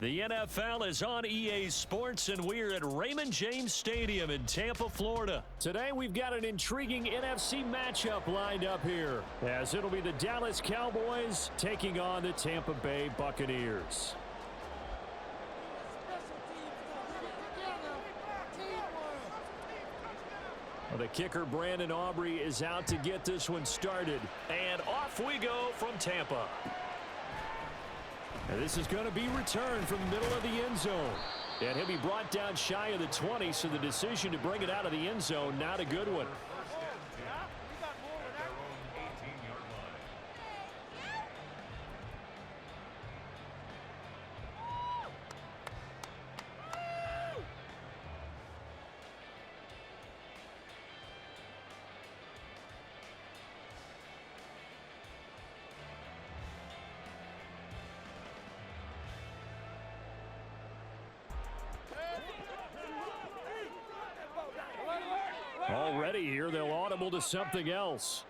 The NFL is on EA Sports, and we're at Raymond James Stadium in Tampa, Florida. Today, we've got an intriguing NFC matchup lined up here, as it'll be the Dallas Cowboys taking on the Tampa Bay Buccaneers. Well, the kicker, Brandon Aubrey, is out to get this one started. And off we go from Tampa. And this is going to be returned from the middle of the end zone. And he'll be brought down shy of the 20, so the decision to bring it out of the end zone, not a good one. Already here, they'll audible to something else.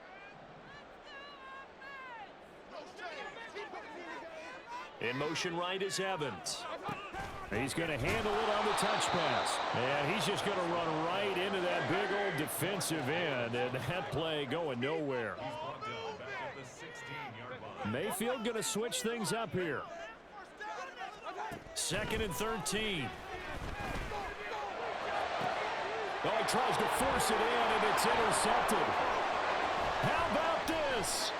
In motion right is Evans. He's going to handle it on the touch pass. And he's just going to run right into that big old defensive end. And that play going nowhere. Mayfield going to switch things up here. 2nd and 13. Oh, he tries to force it in, and it's intercepted. How about this?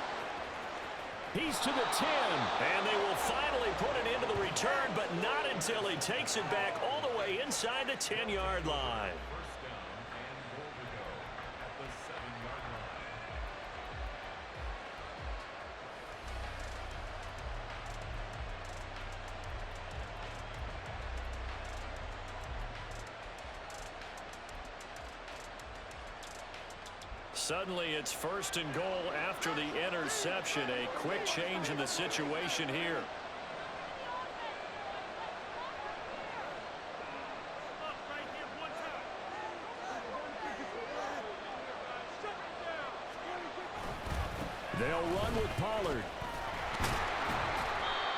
He's to the 10. And they will finally put it into the return, but not until he takes it back all the way inside the 10-yard line. Suddenly, it's 1st and goal after the interception. A quick change in the situation here. They'll run with Pollard.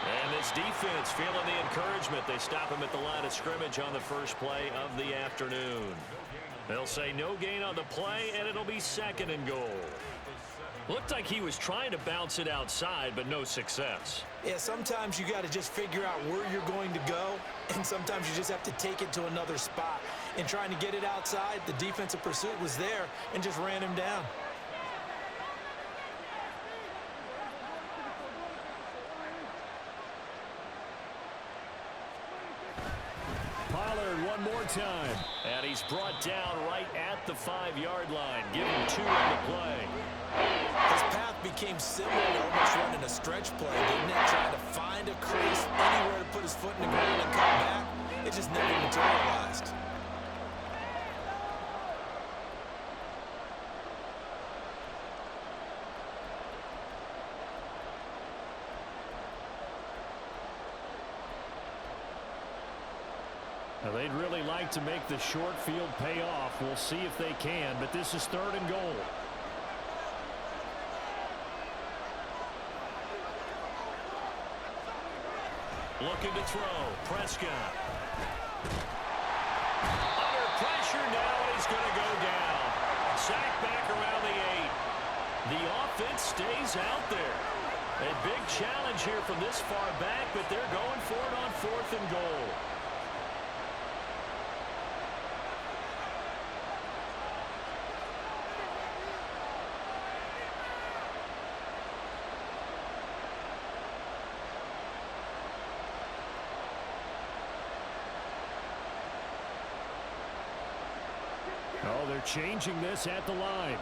And this defense feeling the encouragement. They stop him at the line of scrimmage on the first play of the afternoon. They'll say no gain on the play, and it'll be 2nd and goal. Looked like he was trying to bounce it outside, but no success. Yeah, sometimes you got to just figure out where you're going to go, and sometimes you just have to take it to another spot. In trying to get it outside, the defensive pursuit was there and just ran him down. Pollard one more time. And he's brought down right at the 5-yard line. Give him 2 on the play. His path became similar to almost running a stretch play, didn't it? Trying to find a crease, anywhere to put his foot in the ground and come back. It just never materialized. Now, they'd really like to make the short field pay off. We'll see if they can, but this is 3rd and goal. Looking to throw. Prescott. Under pressure now, and he's going to go down. Sacked back around the 8. The offense stays out there. A big challenge here from this far back, but they're going for it on 4th and goal. Oh, they're changing this at the line.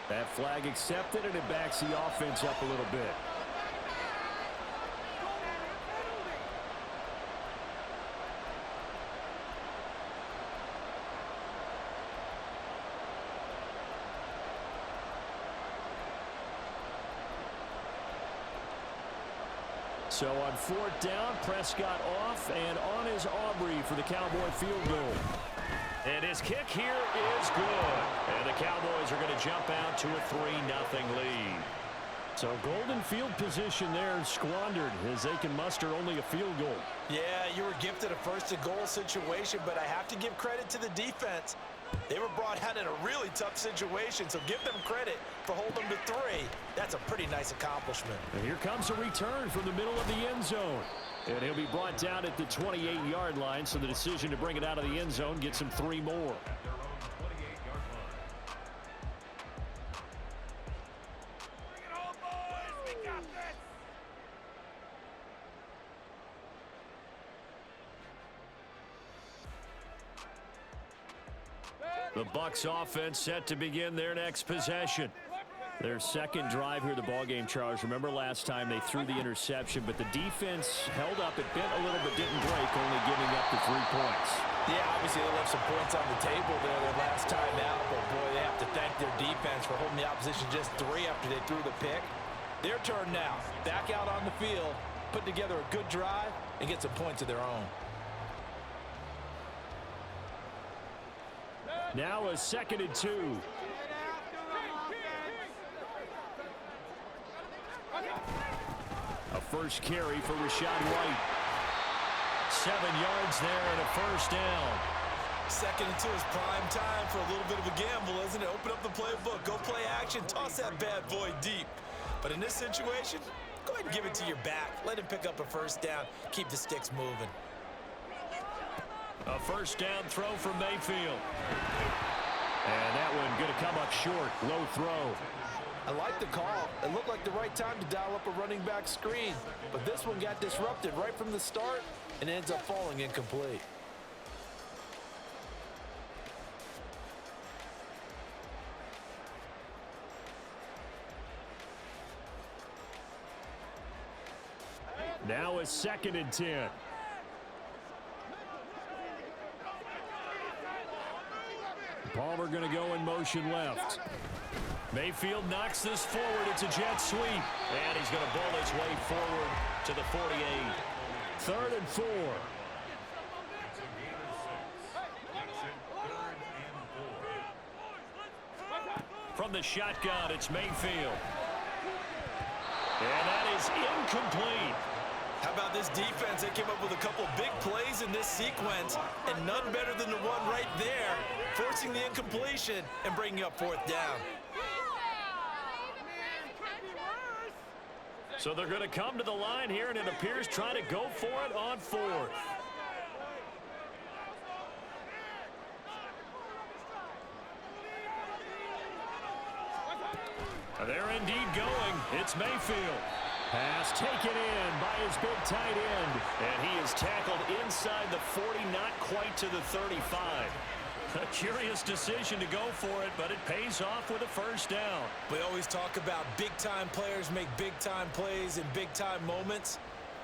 That flag accepted, and it backs the offense up a little bit. So on 4th down, Prescott off, and on is Aubrey for the Cowboy field goal. And his kick here is good. And the Cowboys are going to jump out to a 3-0 lead. So golden field position there squandered as they can muster only a field goal. Yeah, you were gifted a first-and-goal situation, but I have to give credit to the defense. They were brought out in a really tough situation, so give them credit for holding them to 3. That's a pretty nice accomplishment. And here comes a return from the middle of the end zone. And he'll be brought down at the 28-yard line, so the decision to bring it out of the end zone gets him 3 more. The Bucs offense set to begin their next possession. Their second drive here, the ballgame, Charles. Remember last time they threw the interception, but the defense held up. It bent a little but didn't break, only giving up the 3 points. Yeah, obviously they left some points on the table there their last time out, but boy, they have to thank their defense for holding the opposition just 3 after they threw the pick. Their turn now. Back out on the field, put together a good drive, and get some points of their own. Now a 2nd and 2. A first carry for Rashad White. 7 yards there and a first down. 2nd and 2 is prime time for a little bit of a gamble, isn't it? Open up the playbook, go play action, toss that bad boy deep. But in this situation, go ahead and give it to your back. Let him pick up a first down. Keep the sticks moving. A first down throw from Mayfield. And that one going to come up short. Low throw. I like the call. It looked like the right time to dial up a running back screen. But this one got disrupted right from the start and ends up falling incomplete. Now a 2nd and 10. Palmer going to go in motion left. Mayfield knocks this forward. It's a jet sweep. And he's going to bowl his way forward to the 48. 3rd and 4. From the shotgun, it's Mayfield. And that is incomplete. How about this defense? They came up with a couple of big plays in this sequence, and none better than the one right there, forcing the incompletion and bringing up 4th down. So they're going to come to the line here, and it appears trying to go for it on 4th. They're indeed going. It's Mayfield. Pass taken in by his big tight end. And he is tackled inside the 40, not quite to the 35. A curious decision to go for it, but it pays off with a first down. We always talk about big-time players make big-time plays in big-time moments.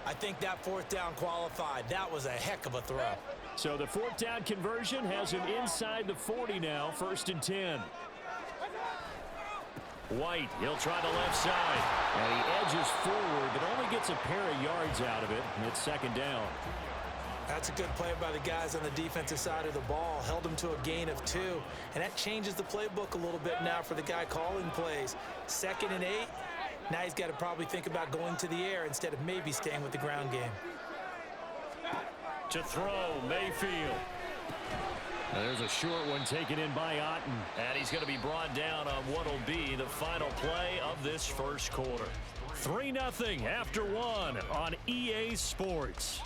I think that 4th down qualified. That was a heck of a throw. So the 4th down conversion has him inside the 40 now, 1st and 10. White, he'll try the left side. And he edges forward, but only gets a pair of yards out of it. And it's 2nd down. That's a good play by the guys on the defensive side of the ball. Held him to a gain of 2. And that changes the playbook a little bit now for the guy calling plays. 2nd and 8. Now he's got to probably think about going to the air instead of maybe staying with the ground game. To throw, Mayfield. There's a short one taken in by Otten. And he's going to be brought down on what will be the final play of this first quarter. 3-0 after 1 on EA Sports.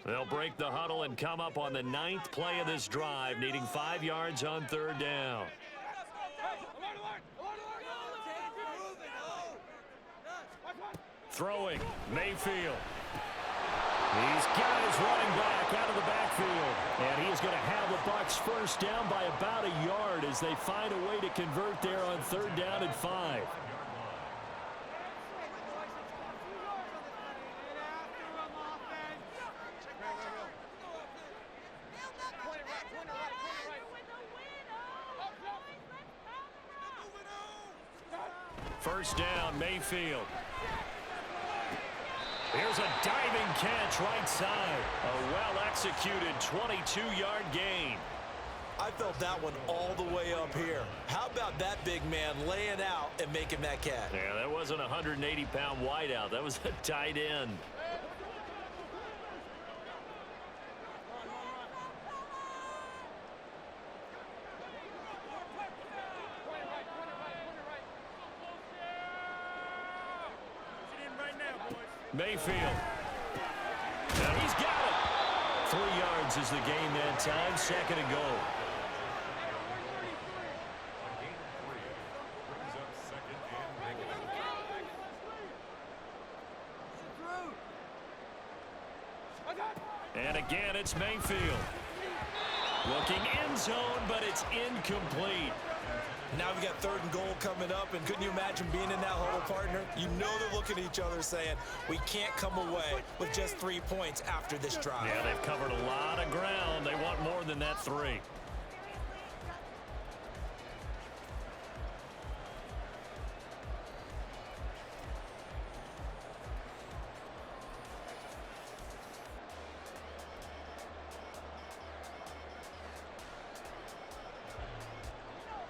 They'll break the huddle and come up on the 9th play of this drive, needing 5 yards on 3rd down. Throwing, Mayfield. He's got his running back out of the backfield. And he's going to have the Bucs first down by about a yard as they find a way to convert there on 3rd down and 5. First down, Mayfield. Here's a diving catch right side. A well-executed 22-yard gain. I felt that one all the way up here. How about that big man laying out and making that catch? Yeah, that wasn't a 180-pound wideout. That was a tight end. Mayfield. Now he's got it. 3 yards is the gain that time. Second and goal. And again, it's Mayfield. Looking end zone, but it's incomplete. Now we've got 3rd and goal coming up, and couldn't you imagine being in that huddle, partner? You know they're looking at each other saying, we can't come away with just 3 points after this drive. Yeah, they've covered a lot of ground. They want more than that 3.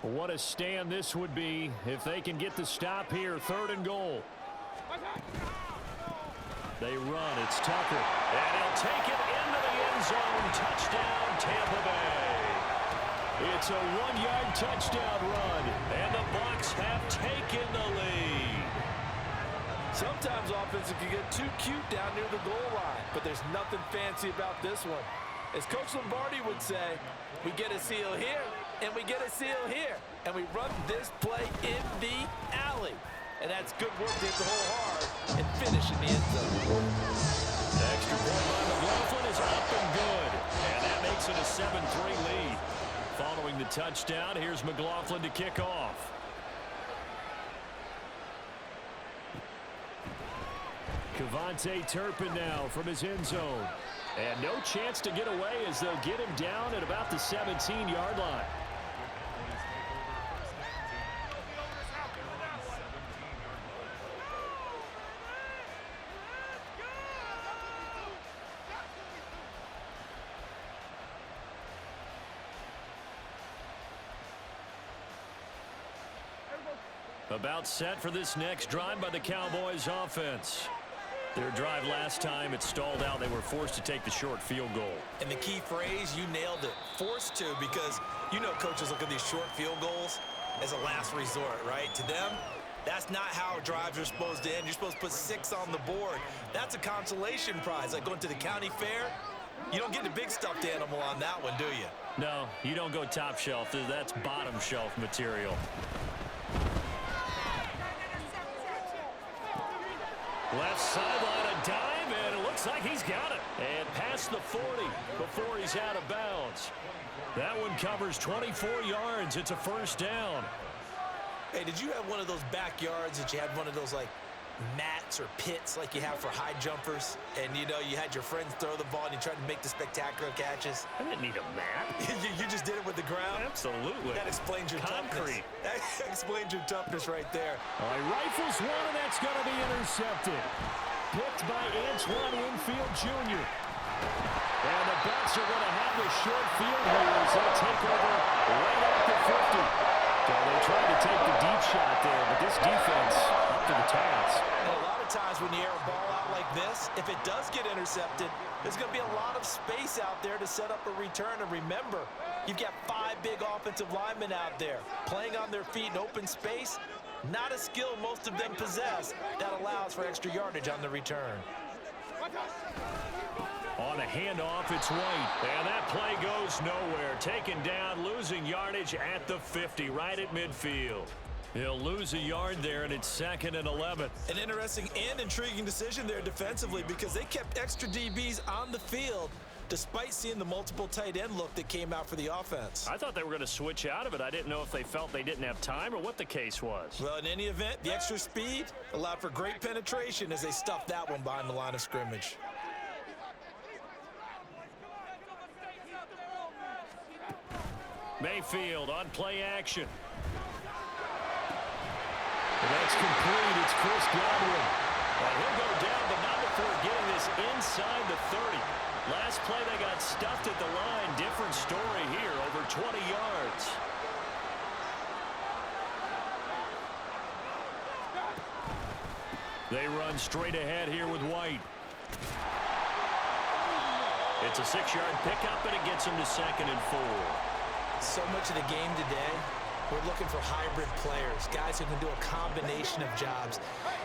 What a stand this would be if they can get the stop here. 3rd and goal. They run. It's Tucker. And he'll take it into the end zone. Touchdown, Tampa Bay. It's a 1-yard touchdown run. And the Bucs have taken the lead. Sometimes offenses can get too cute down near the goal line, but there's nothing fancy about this one. As Coach Lombardi would say, we get a seal here, and we get a seal here, and we run this play in the alley. And that's good work to hit the hole hard and finish in the end zone. The extra point by McLaughlin is up and good. And that makes it a 7-3 lead. Following the touchdown, here's McLaughlin to kick off. Cavante Turpin now from his end zone. And no chance to get away as they'll get him down at about the 17-yard line. About set for this next drive by the Cowboys offense. Their drive last time, it stalled out. They were forced to take the short field goal. And the key phrase, you nailed it. Forced to, because you know coaches look at these short field goals as a last resort, right? To them, that's not how drives are supposed to end. You're supposed to put 6 on the board. That's a consolation prize. Like going to the county fair, you don't get the big stuffed animal on that one, do you? No, you don't go top shelf. That's bottom shelf material. Left sideline, a dive, and it looks like he's got it. And past the 40 before he's out of bounds. That one covers 24 yards. It's a first down. Hey, did you have one of those backyards that you had one of those, like, mats or pits like you have for high jumpers? And, you know, you had your friends throw the ball and you tried to make the spectacular catches? I didn't need a mat. you just did it with the ground? Absolutely. That explains your concrete. Toughness. That explains your toughness right there. All right, rifles one, and that's going to be intercepted. Picked by Antoine Winfield Jr. And the Bucs are going to have the short field here as they take over right at the 50. So they tried to take the deep shot there, but this defense up to the task. And a lot of times when you air a ball out like this, if it does get intercepted, there's going to be a lot of space out there to set up a return. And remember, you've got 5 big offensive linemen out there playing on their feet in open space. Not a skill most of them possess that allows for extra yardage on the return. On a handoff, it's White. And that play goes nowhere. Taken down, losing yardage at the 50, right at midfield. He'll lose a yard there, and it's 2nd and 11. An interesting and intriguing decision there defensively because they kept extra DBs on the field despite seeing the multiple tight end look that came out for the offense. I thought they were going to switch out of it. I didn't know if they felt they didn't have time or what the case was. Well, in any event, the extra speed allowed for great penetration as they stuffed that one behind the line of scrimmage. Mayfield on play action. That's complete. It's Chris Godwin. And he'll go down, but not before getting this inside the 30. Last play, they got stuffed at the line. Different story here, over 20 yards. They run straight ahead here with White. It's a 6-yard pickup, and it gets him to 2nd and 4. So much of the game today, we're looking for hybrid players, guys who can do a combination of jobs.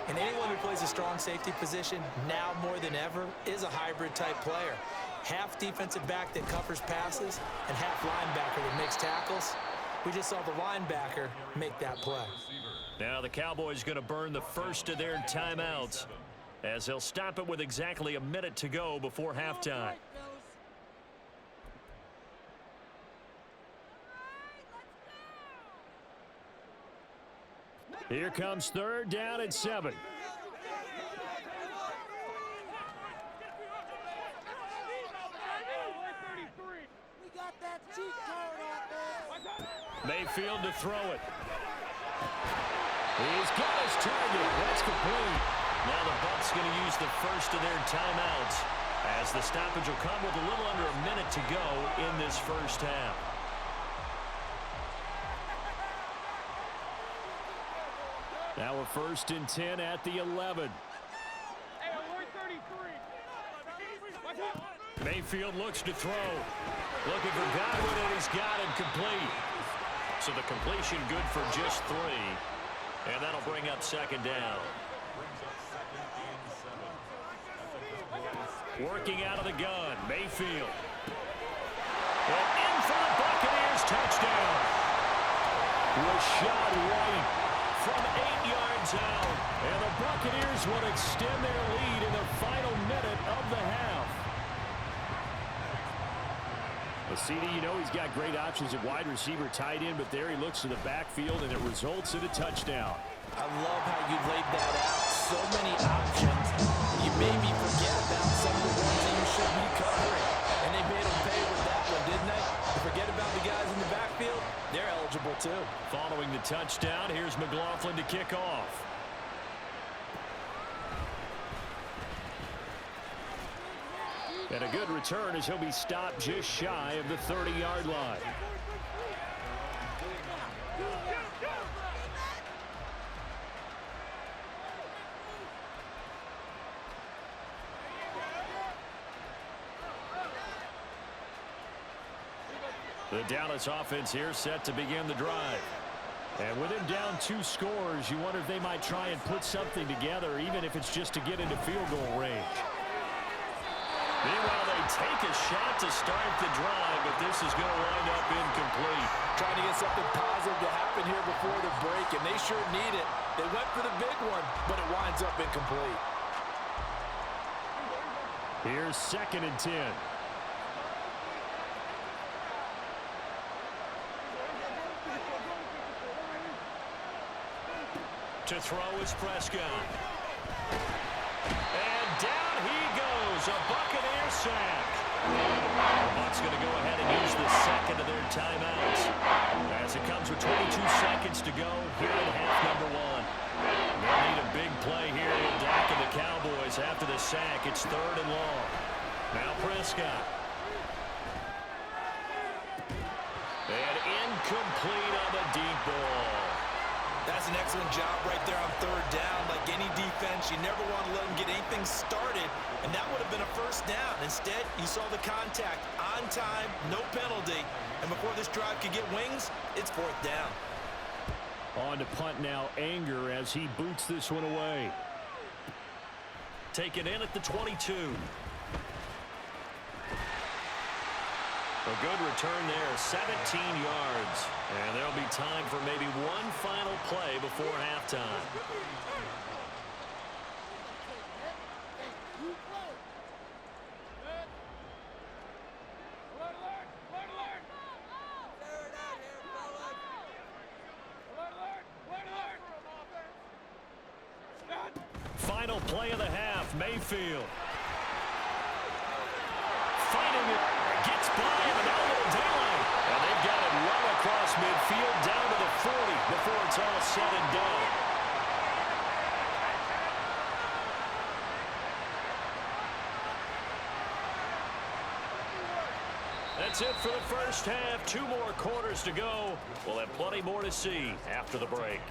And anyone who plays a strong safety position, now more than ever, is a hybrid-type player. Half defensive back that covers passes and half linebacker that makes tackles. We just saw the linebacker make that play. Now the Cowboys going to burn the first of their timeouts as they'll stop it with exactly a minute to go before halftime. Here comes 3rd down and 7. Mayfield to throw it. He's got his target. That's complete. Now the Bucs going to use the first of their timeouts as the stoppage will come with a little under a minute to go in this first half. Now a 1st and 10 at the 11. Mayfield looks to throw. Looking for Godwin, and he's got him complete. So the completion good for just 3. And that'll bring up 2nd down. Working out of the gun, Mayfield. And in for the Buccaneers, touchdown. Rashad White from 8 yards out. And the Buccaneers will extend their lead in the final minute of the half. Well, CD, you know he's got great options at wide receiver, tight end, but there he looks to the backfield, and it results in a touchdown. I love how you laid that out. So many options. You maybe forget about some of the ones that you should be covering. And they made them pay with that one, didn't they? You forget about the guys in the backfield, they're eligible too. Following the touchdown, here's McLaughlin to kick off. And a good return as he'll be stopped just shy of the 30-yard line. The Dallas offense here set to begin the drive. And with him down 2 scores, you wonder if they might try and put something together, even if it's just to get into field goal range. Meanwhile, they take a shot to start the drive, but this is going to wind up incomplete. Trying to get something positive to happen here before the break, and they sure need it. They went for the big one, but it winds up incomplete. Here's 2nd and 10. To throw is Prescott. And down he goes. A Buccaneer sack. The Bucs going to go ahead and use the 2nd of their timeouts as it comes with 22 seconds to go here in half number 1. They'll need a big play here to attack the Cowboys after the sack. It's 3rd and long. Now Prescott. And incomplete on the deep ball. That's an excellent job right there on 3rd down. Like any defense, you never want to let them get anything started, and that would have been a 1st down. Instead, you saw the contact on time, no penalty, and before this drive could get wings, it's 4th down. On to punt now, Anger as he boots this one away. Taken in at the 22. A good return there, 17 yards. And there'll be time for maybe one final play before halftime. Final play of the half, Mayfield. Fighting it, gets by him, and now a little daylight. And they've got it run across midfield down to the 40 before it's all said and done. That's it for the first half. 2 more quarters to go. We'll have plenty more to see after the break.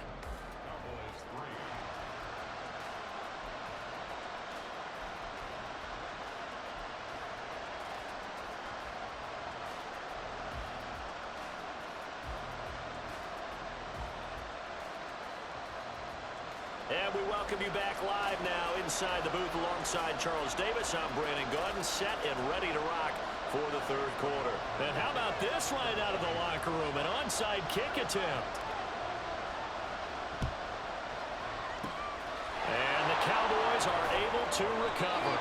And we welcome you back live now inside the booth alongside Charles Davis. I'm Brandon Gaudin, set and ready to rock for the third quarter. And how about this line out of the locker room? An onside kick attempt. And the Cowboys are able to recover.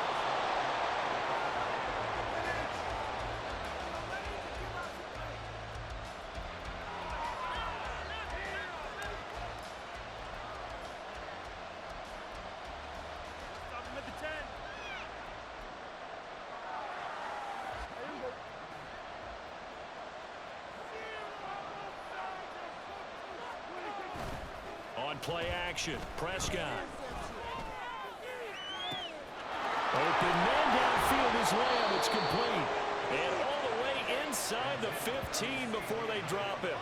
On play action, Prescott. Open man downfield is Lamb. It's complete. And all the way inside the 15 before they drop him.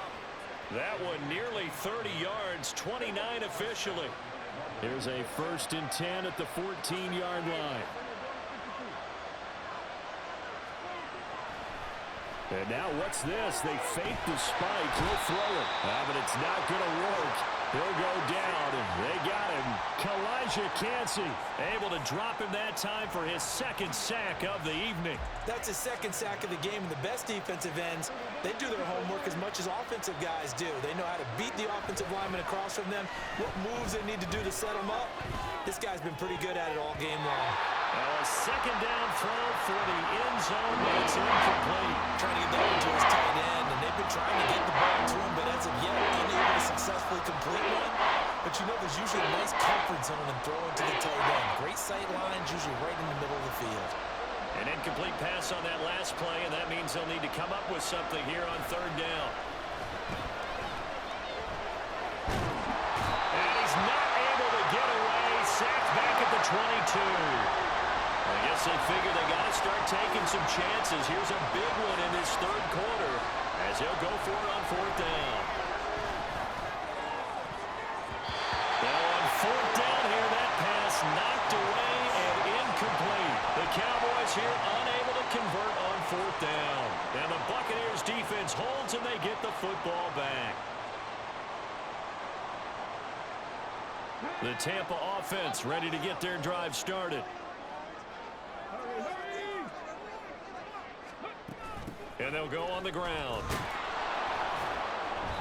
That one nearly 30 yards, 29 officially. Here's a 1st and 10 at the 14-yard line. And now what's this? They fake the spike. He'll throw it. But it's not going to work. He'll go down, and they got him. Kalijah Kancey able to drop him that time for his 2nd sack of the evening. That's his 2nd sack of the game. And the best defensive ends, they do their homework as much as offensive guys do. They know how to beat the offensive lineman across from them, what moves they need to do to set them up. This guy's been pretty good at it all game long. A 2nd down throw for the end zone, but it's incomplete. Trying to get that one to his tight end, and they've been trying to get the ball to him, but as of yet, unable to successfully complete one. But you know there's usually a nice comfort zone in throwing to the tight end. Great sight lines, usually right in the middle of the field. An incomplete pass on that last play, and that means they'll need to come up with something here on 3rd down. And he's not able to get away. Sacked back at the 22. I guess they figure they got to start taking some chances. Here's a big one in this 3rd quarter as he'll go for it on 4th down. Now on 4th down here, that pass knocked away and incomplete. The Cowboys here unable to convert on 4th down. And the Buccaneers defense holds and they get the football back. The Tampa offense ready to get their drive started. And they'll go on the ground.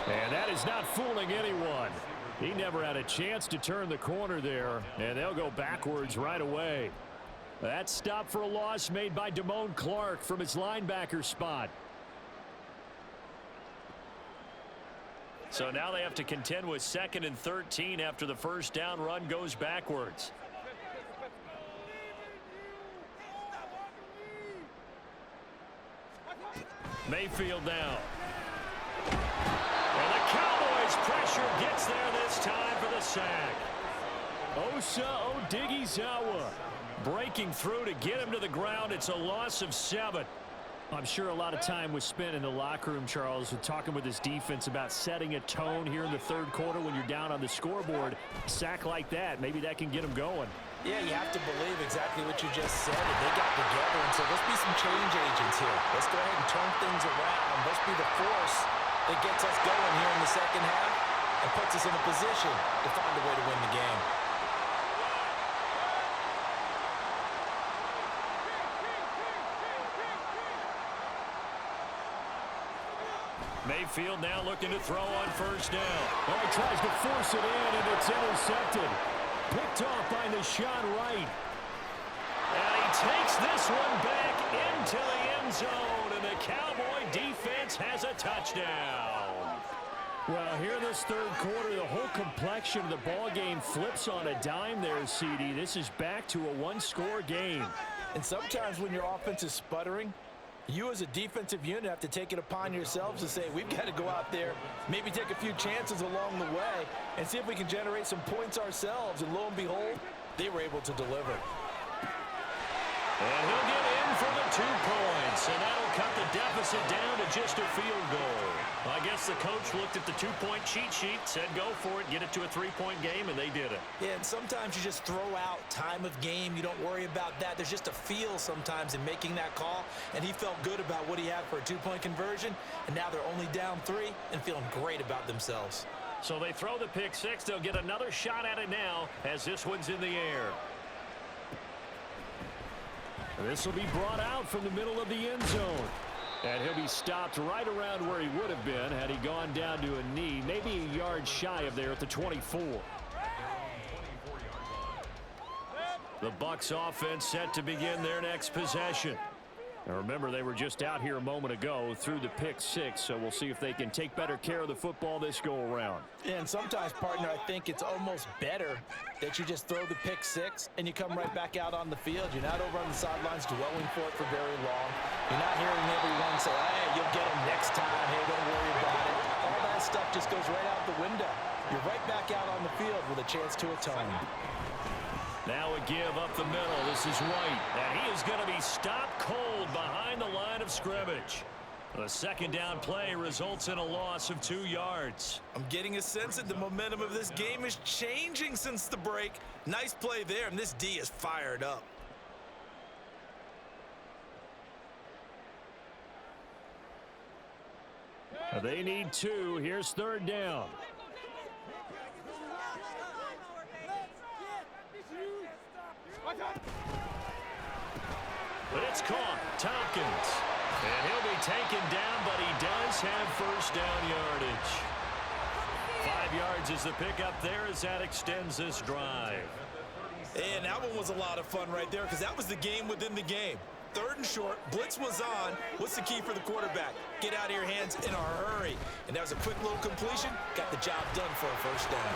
And that is not fooling anyone. He never had a chance to turn the corner there, and they'll go backwards right away. That stop for a loss made by Damone Clark from his linebacker spot. So now they have to contend with 2nd and 13 after the 1st down run goes backwards. Mayfield now. And the Cowboys pressure gets there this time for the sack. Osa Odighizuwa breaking through to get him to the ground. It's a loss of 7. I'm sure a lot of time was spent in the locker room, Charles, with talking with his defense about setting a tone here in the 3rd quarter when you're down on the scoreboard. A sack like that, maybe that can get him going. Yeah, you have to believe exactly what you just said. And they got together and said, let's be some change agents here. Let's go ahead and turn things around. Let's be the force that gets us going here in the 2nd half and puts us in a position to find a way to win the game. Mayfield now looking to throw on 1st down. Oh, he tries to force it in, and it's intercepted. Picked off by Deshaun Wright. And he takes this one back into the end zone, and the Cowboy defense has a touchdown. Well, here in this 3rd quarter, the whole complexion of the ball game flips on a dime there, CD. This is back to a 1-score game. And sometimes when your offense is sputtering, you as a defensive unit have to take it upon yourselves to say, we've got to go out there, maybe take a few chances along the way, and see if we can generate some points ourselves. And lo and behold, they were able to deliver. And he'll get in for the 2 points. points, and that'll cut the deficit down to just a field goal. I guess the coach looked at the two-point cheat sheet, said go for it, get it to a three-point game, and they did it. Yeah, and sometimes you just throw out time of game. You don't worry about that. There's just a feel sometimes in making that call, and he felt good about what he had for a two-point conversion, and now they're only down 3 and feeling great about themselves. So they throw the pick six. They'll get another shot at it now as this one's in the air. This will be brought out from the middle of the end zone. And he'll be stopped right around where he would have been had he gone down to a knee, maybe a yard shy of there at the 24. The Bucs offense set to begin their next possession. Now remember, they were just out here a moment ago through the pick six, so we'll see if they can take better care of the football this go-around. Yeah, and sometimes, partner, I think it's almost better that you just throw the pick six and you come right back out on the field. You're not over on the sidelines dwelling for it for very long. You're not hearing everyone say, hey, you'll get them next time. Hey, don't worry about it. All that stuff just goes right out the window. You're right back out on the field with a chance to atone. Now a give up the middle. This is White. And he is going to be stopped cold behind the line of scrimmage. The second down play results in a loss of 2 yards. I'm getting a sense that the momentum of this game is changing since the break. Nice play there, and this D is fired up. They need 2. Here's third down. But it's caught. Tompkins. And he'll be taken down, but he does have first down yardage. 5 yards is the pickup there as that extends this drive. And that one was a lot of fun right there because that was the game within the game. Third and short, blitz was on. What's the key for the quarterback? Get out of your hands in a hurry. And that was a quick little completion. Got the job done for a first down.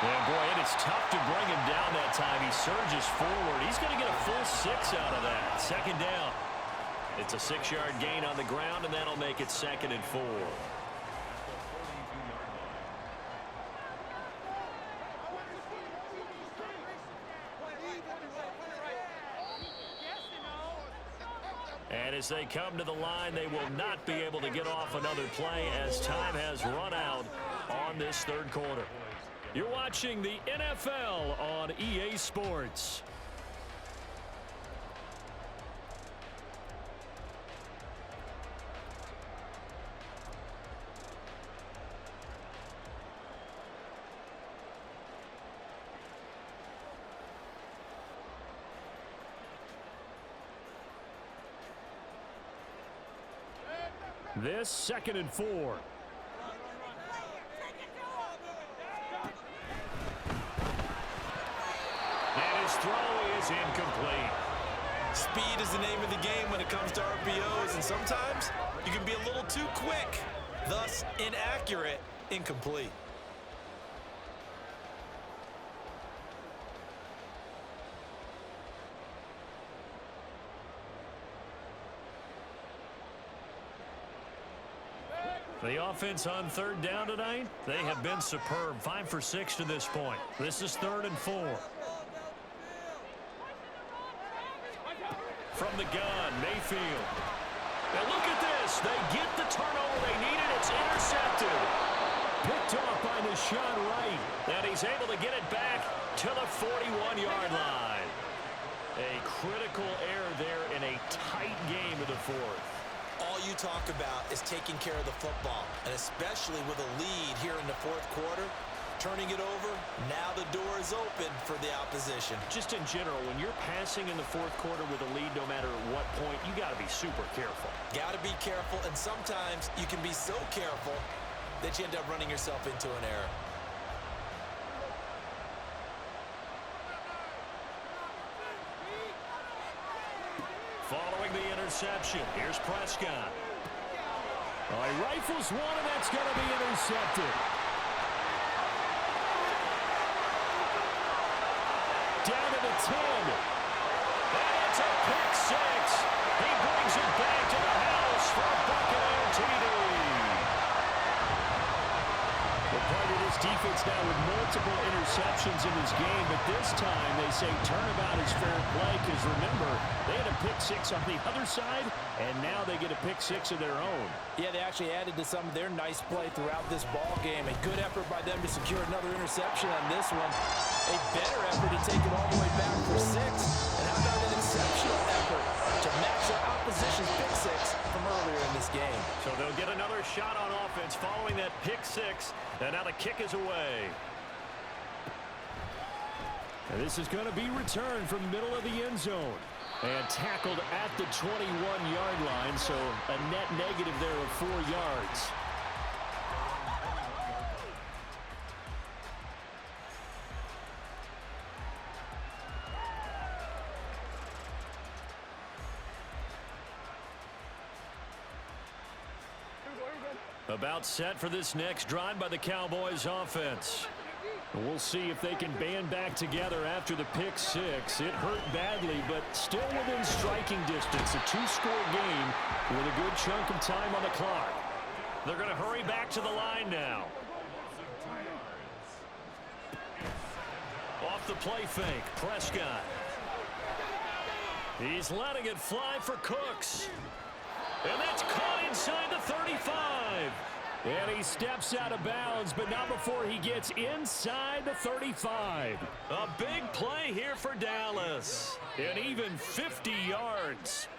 And boy, it is tough to bring him down that time. He surges forward. He's going to get a full 6 out of that. Second down. It's a 6-yard gain on the ground, and that'll make it 2nd and 4. And as they come to the line, they will not be able to get off another play as time has run out on this third quarter. You're watching the NFL on EA Sports. This 2nd and 4. And his throw is incomplete. Speed is the name of the game when it comes to RPOs, and sometimes you can be a little too quick, thus inaccurate, incomplete. The offense on third down tonight, they have been superb. 5 for 6 to this point. This is 3rd and 4. From the gun, Mayfield. Now look at this. They get the turnover they needed. It's intercepted. Picked off by Deshaun Wright. And he's able to get it back to the 41-yard line. A critical error there in a tight game in the 4th. All you talk about is taking care of the football, and especially with a lead here in the 4th quarter, turning it over, now the door is open for the opposition. Just in general, when you're passing in the 4th quarter with a lead, no matter what point, you got to be super careful. Got to be careful, and sometimes you can be so careful that you end up running yourself into an error. Following the interception, here's Prescott. He rifles one, and that's going to be intercepted. Down to the 10. And it's a pick 6. He brings it back to the house for a Buccaneer TD. Well, part of this defense now with multiple multiple interceptions in this game, but this time they say turnabout is fair play because, remember, they had a pick six on the other side, and now they get a pick six of their own. Yeah, they actually added to some of their nice play throughout this ball game. A good effort by them to secure another interception on this one. A better effort to take it all the way back for 6. And how about an exceptional effort to match their opposition's pick six from earlier in this game. So they'll get another shot on offense following that pick six. And now the kick is away. And this is going to be returned from the middle of the end zone. And tackled at the 21-yard line, so a net negative there of 4 yards. About set for this next drive by the Cowboys offense. We'll see if they can band back together after the pick six. It hurt badly, but still within striking distance. A 2-score game with a good chunk of time on the clock. They're going to hurry back to the line now. Off the play fake, Prescott. He's letting it fly for Cooks. And that's caught inside the 35. And he steps out of bounds, but not before he gets inside the 35. A big play here for Dallas. And even 50 yards.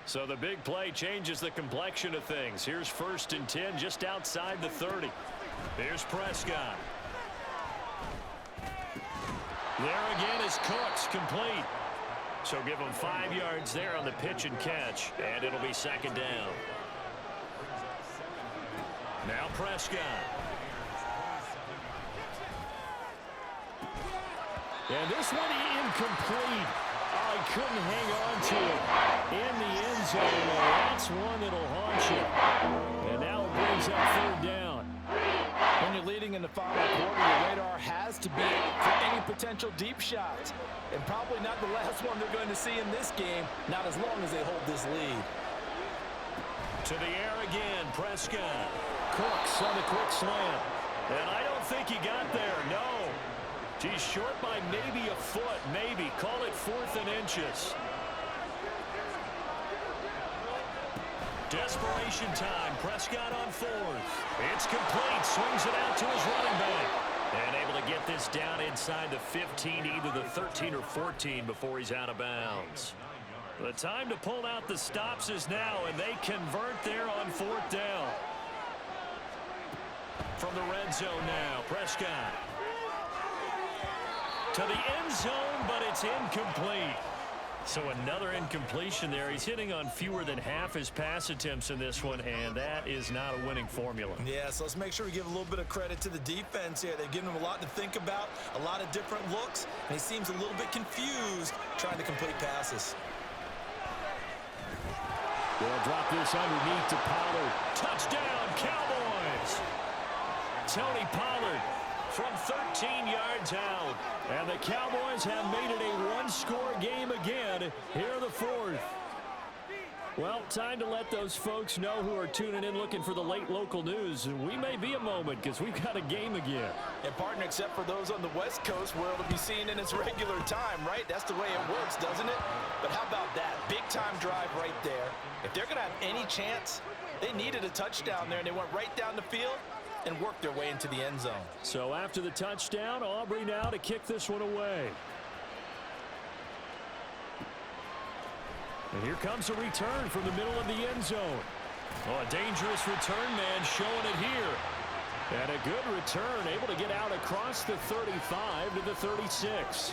So the big play changes the complexion of things. Here's 1st and 10 just outside the 30. Here's Prescott. There again is Cooks, complete. So give him 5 yards there on the pitch and catch, and it'll be 2nd down. Now Prescott. And this one incomplete. Oh, he couldn't hang on to it in the end zone. That's one that'll haunt you. And now it brings up 3rd down. When you're leading in the final quarter, your radar has to be for any potential deep shots. And probably not the last one they're going to see in this game, not as long as they hold this lead. To the air again, Prescott. Cooks on the quick slant. And I don't think he got there, no. He's short by maybe a foot, maybe. Call it 4th and inches. Desperation time. Prescott on 4th. It's complete. Swings it out to his running back. And able to get this down inside the 15, either the 13 or 14 before he's out of bounds. The time to pull out the stops is now, and they convert there on 4th down. From the red zone now, Prescott. To the end zone, but it's incomplete. So another incompletion there. He's hitting on fewer than half his pass attempts in this one, and that is not a winning formula. Yeah, so let's make sure we give a little bit of credit to the defense here. They've given him a lot to think about, a lot of different looks, and he seems a little bit confused trying to complete passes. They'll drop this underneath to Pollard. Touchdown, Cowboys! Tony Pollard from 13 yards out. And the Cowboys have made it a 1-score game again here in the 4th. Well, time to let those folks know who are tuning in looking for the late local news. We may be a moment because we've got a game again. And partner, except for those on the West Coast where it'll be seen in its regular time, right? That's the way it works, doesn't it? But how about that? Big-time drive right there. If they're going to have any chance, they needed a touchdown there, and they went right down the field and worked their way into the end zone. So after the touchdown, Aubrey now to kick this one away. And here comes a return from the middle of the end zone. Oh, a dangerous return man showing it here. And a good return, able to get out across the 35 to the 36.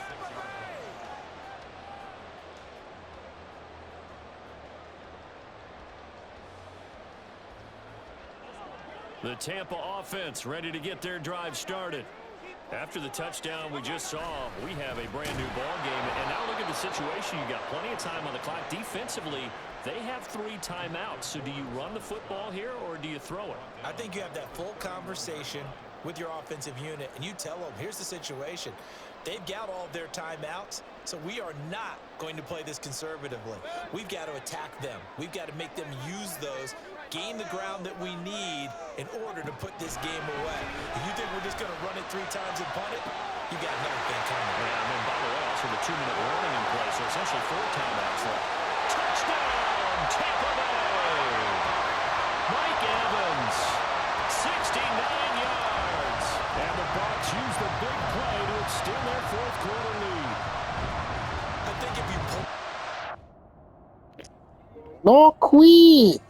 The Tampa offense ready to get their drive started. After the touchdown we just saw, we have a brand new ball game. And now look at the situation. You got plenty of time on the clock. Defensively, they have 3 timeouts. So do you run the football here or do you throw it? I think you have that full conversation with your offensive unit, and you tell them, here's the situation. They've got all of their timeouts, so we are not going to play this conservatively. We've got to attack them. We've got to make them use those, gain the ground that we need in order to put this game away. If you think we're just going to run it 3 times and punt it, you got another thing coming. Yeah, and then, by the way, also the 2-minute warning in place, so essentially 4 timeouts left. Touchdown, Tampa Bay! Mike Evans, 69 yards. And the Bucs use the big play to extend their 4th quarter lead. I think if you pull... No quit.